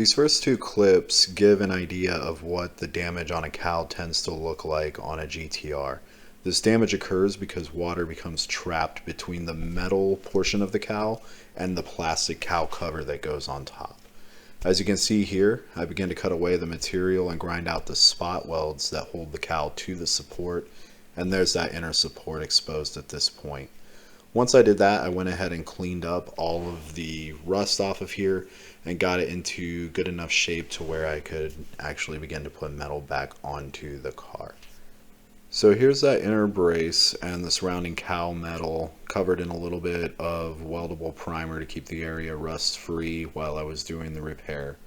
These first two clips give an idea of what the damage on a cowl tends to look like on a GTR. This damage occurs because water becomes trapped between the metal portion of the cowl and the plastic cowl cover that goes on top. As you can see here, I begin to cut away the material and grind out the spot welds that hold the cowl to the support, and there's that inner support exposed at this point. Once I did that, I went ahead and cleaned up all of the rust off of here and got it into good enough shape to where I could actually begin to put metal back onto the car. So here's that inner brace and the surrounding cowl metal covered in a little bit of weldable primer to keep the area rust free while I was doing the repair.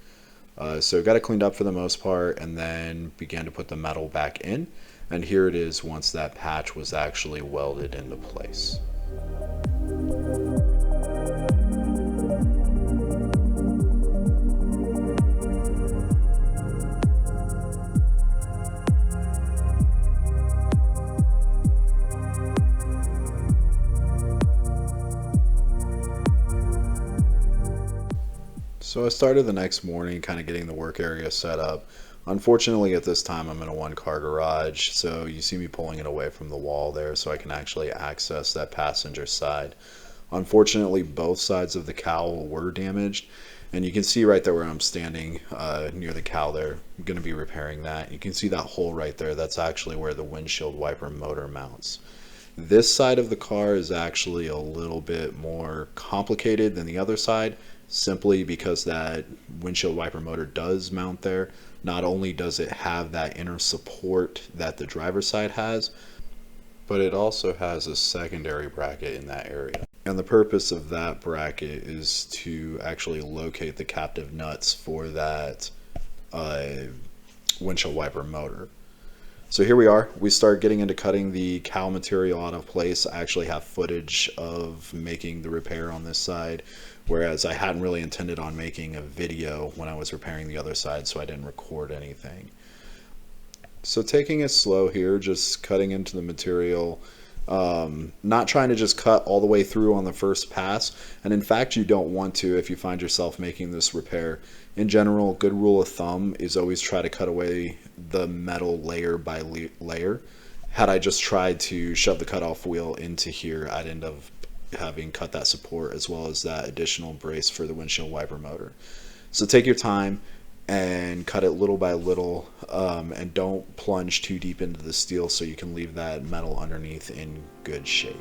So got it cleaned up for the most part and then began to put the metal back in, and here it is once that patch was actually welded into place. So I started the next morning kind of getting the work area set up. Unfortunately at this time I'm in a one-car garage, so you see me pulling it away from the wall there so I can actually access that passenger side. Unfortunately both sides of the cowl were damaged, and you can see right there where I'm standing near the cowl there. I'm going to be repairing that. You can see that hole right there. That's actually where the windshield wiper motor mounts. This side of the car is actually a little bit more complicated than the other side, simply because that windshield wiper motor does mount there. Not only does it have that inner support that the driver's side has, but it also has a secondary bracket in that area. And the purpose of that bracket is to actually locate the captive nuts for that windshield wiper motor. So here we are. We start getting into cutting the cowl material out of place. I actually have footage of making the repair on this side, whereas I hadn't really intended on making a video when I was repairing the other side, so I didn't record anything. So taking it slow here, just cutting into the material, not trying to just cut all the way through on the first pass, and in fact you don't want to if you find yourself making this repair. In general, good rule of thumb is always try to cut away the metal layer by layer. Had I just tried to shove the cutoff wheel into here, I'd end up having cut that support as well as that additional brace for the windshield wiper motor. So take your time and cut it little by little, and don't plunge too deep into the steel so you can leave that metal underneath in good shape.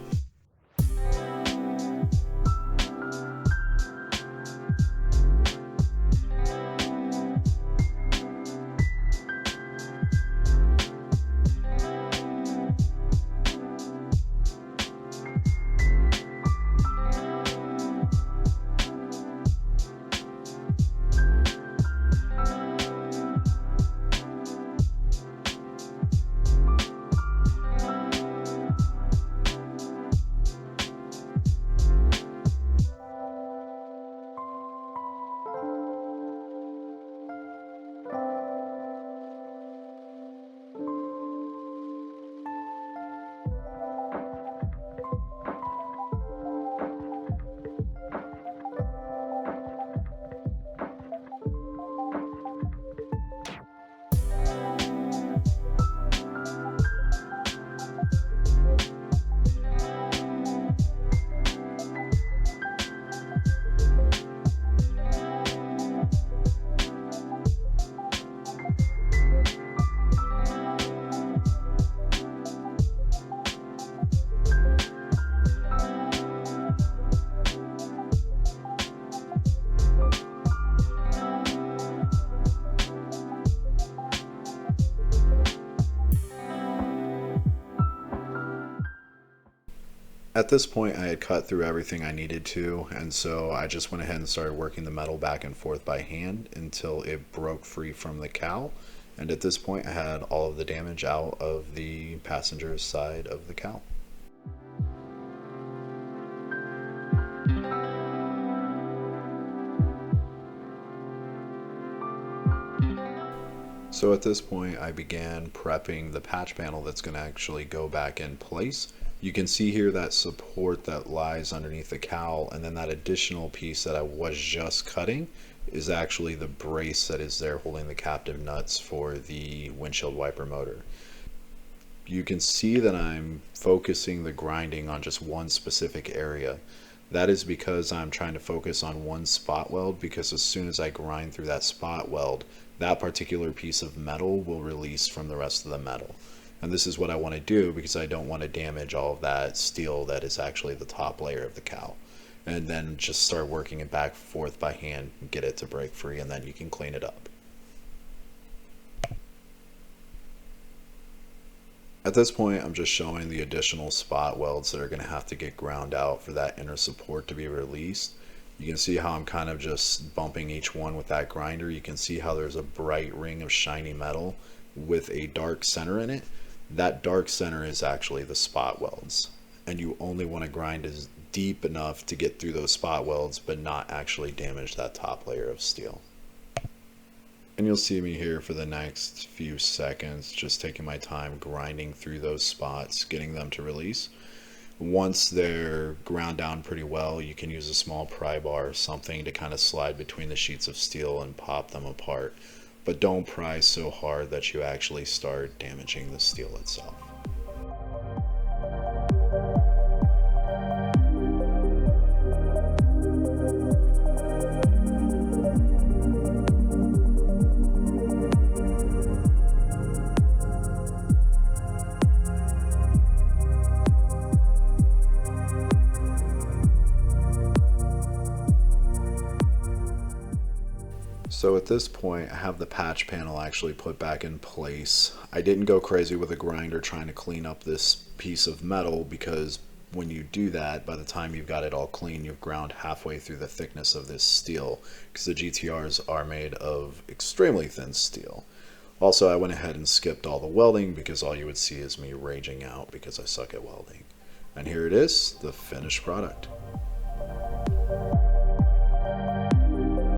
At this point I had cut through everything I needed to, and so I just went ahead and started working the metal back and forth by hand until it broke free from the cowl, and at this point I had all of the damage out of the passenger side of the cowl. So at this point I began prepping the patch panel that's going to actually go back in place. You can see here that support that lies underneath the cowl, and then that additional piece that I was just cutting is actually the brace that is there holding the captive nuts for the windshield wiper motor. You can see that I'm focusing the grinding on just one specific area. That is because I'm trying to focus on one spot weld, because as soon as I grind through that spot weld, that particular piece of metal will release from the rest of the metal. And this is what I want to do because I don't want to damage all of that steel that is actually the top layer of the cowl. And then just start working it back and forth by hand and get it to break free, and then you can clean it up. At this point, I'm just showing the additional spot welds that are going to have to get ground out for that inner support to be released. You can see how I'm kind of just bumping each one with that grinder. You can see how there's a bright ring of shiny metal with a dark center in it. That dark center is actually the spot welds. And you only want to grind as deep enough to get through those spot welds, but not actually damage that top layer of steel. And you'll see me here for the next few seconds, just taking my time grinding through those spots, getting them to release. Once they're ground down pretty well, you can use a small pry bar or something to kind of slide between the sheets of steel and pop them apart. But don't pry so hard that you actually start damaging the steel itself. So at this point, I have the patch panel actually put back in place. I didn't go crazy with a grinder trying to clean up this piece of metal, because when you do that, by the time you've got it all clean, you've ground halfway through the thickness of this steel, because the GTRs are made of extremely thin steel. Also, I went ahead and skipped all the welding because all you would see is me raging out because I suck at welding. And here it is, the finished product.